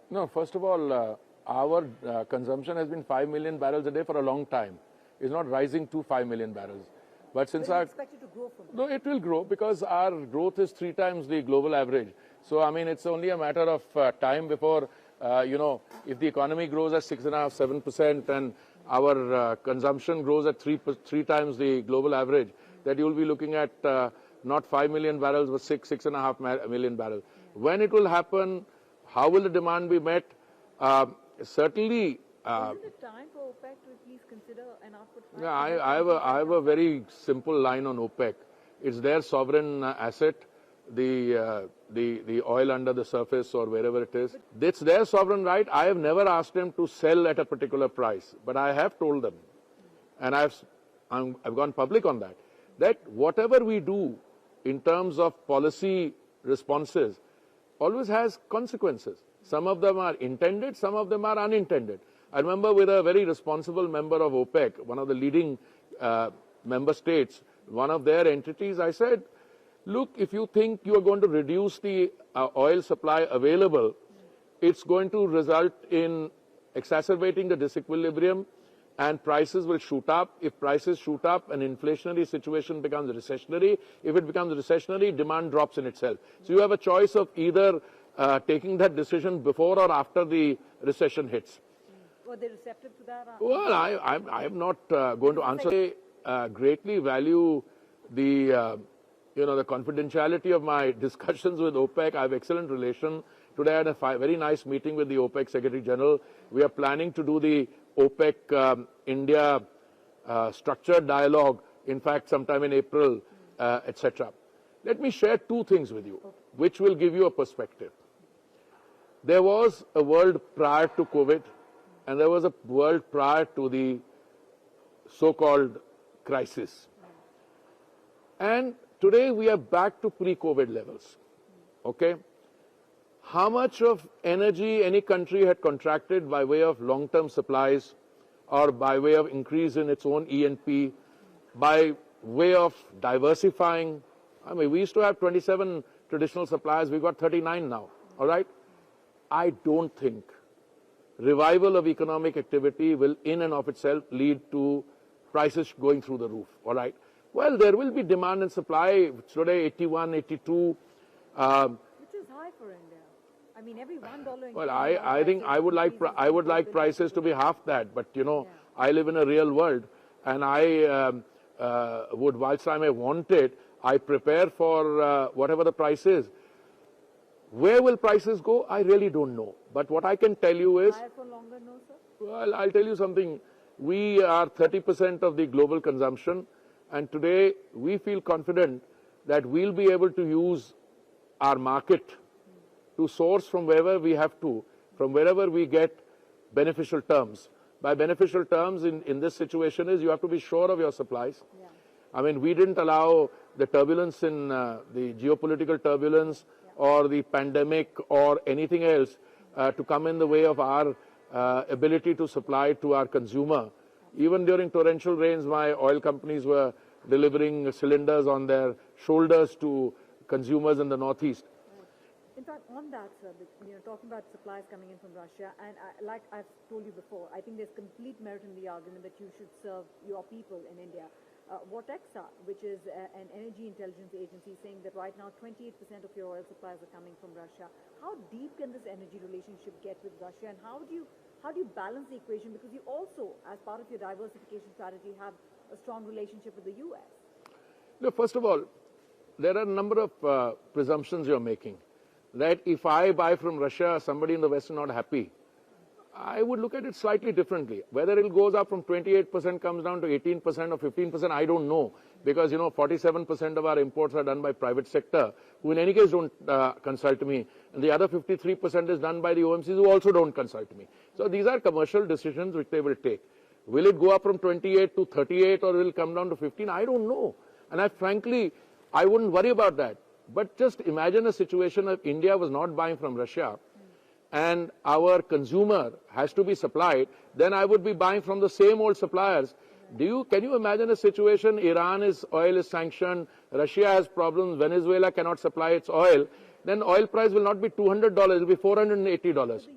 No, first of all, our consumption has been 5 million barrels a day for a long time. It's not rising to 5 million barrels. But since our... expect it to grow from that? No, it will grow because our growth is 3 times the global average. So, I mean, it's only a matter of time before, if the economy grows at 6.5%, 7% and our consumption grows at 3 times the global average, that you'll be looking at not 5 million barrels, but 6.5 million barrels. When it will happen, how will the demand be met? Certainly... Isn't it time for OPEC to at least consider an output? Yeah, I have a very simple line on OPEC. It's their sovereign asset, the oil under the surface or wherever it is. It's their sovereign right. I have never asked them to sell at a particular price, but I have told them, and I've gone public on that whatever we do in terms of policy responses always has consequences. Some of them are intended, some of them are unintended. I remember with a very responsible member of OPEC, one of the leading member states, one of their entities, I said, look, if you think you are going to reduce the oil supply available, it's going to result in exacerbating the disequilibrium and prices will shoot up. If prices shoot up, an inflationary situation becomes recessionary. If it becomes recessionary, demand drops in itself. So you have a choice of either taking that decision before or after the recession hits. Were they receptive to that? Well, I am not going to answer. I greatly value the the confidentiality of my discussions with OPEC. I have excellent relation. Today I had a very nice meeting with the OPEC Secretary General. We are planning to do the OPEC India structured dialogue, in fact, sometime in April, etc. Let me share 2 things with you, which will give you a perspective. There was a world prior to COVID, and there was a world prior to the so-called crisis. And today we are back to pre-COVID levels. Okay? How much of energy any country had contracted by way of long-term supplies or by way of increase in its own E&P, by way of diversifying? I mean, we used to have 27 traditional suppliers. We've got 39 now. All right? I don't think revival of economic activity will in and of itself lead to prices going through the roof. All right? Well, there will be demand and supply. Today, 81, 82. Which is high for India. I mean, every $1. Well, I think I would like prices to be half that. But I live in a real world, and I would, whilst I may want it, I prepare for whatever the price is. Where will prices go? I really don't know. But what I can tell you is... Higher for longer, no, sir? Well, I'll tell you something. We are 30% of the global consumption, and today we feel confident that we'll be able to use our market to source from wherever we have to, from wherever we get beneficial terms. By beneficial terms in this situation is you have to be sure of your supplies. Yeah. I mean, we didn't allow the turbulence in the geopolitical turbulence or the pandemic or anything else to come in the way of our ability to supply to our consumer. Even during torrential rains, my oil companies were delivering cylinders on their shoulders to consumers in the Northeast. In fact, on that, sir, talking about supplies coming in from Russia, and like I've told you before, I think there's complete merit in the argument that you should serve your people in India. Vortexa, which is an energy intelligence agency, saying that right now 28% of your oil supplies are coming from Russia. How deep can this energy relationship get with Russia, and how do you balance the equation? Because you also, as part of your diversification strategy, have a strong relationship with the U.S. Look, first of all, there are a number of presumptions you're making. That if I buy from Russia, somebody in the West is not happy. I would look at it slightly differently. Whether it goes up from 28% comes down to 18% or 15%, I don't know. Because, 47% of our imports are done by private sector, who in any case don't consult me. And the other 53% is done by the OMCs, who also don't consult me. So these are commercial decisions which they will take. Will it go up from 28 to 38 or will it come down to 15? I don't know. And frankly, I wouldn't worry about that. But just imagine a situation if India was not buying from Russia and our consumer has to be supplied, then I would be buying from the same old suppliers. Can you imagine a situation, oil is sanctioned, Russia has problems, Venezuela cannot supply its oil, then oil price will not be $200, it will be $480.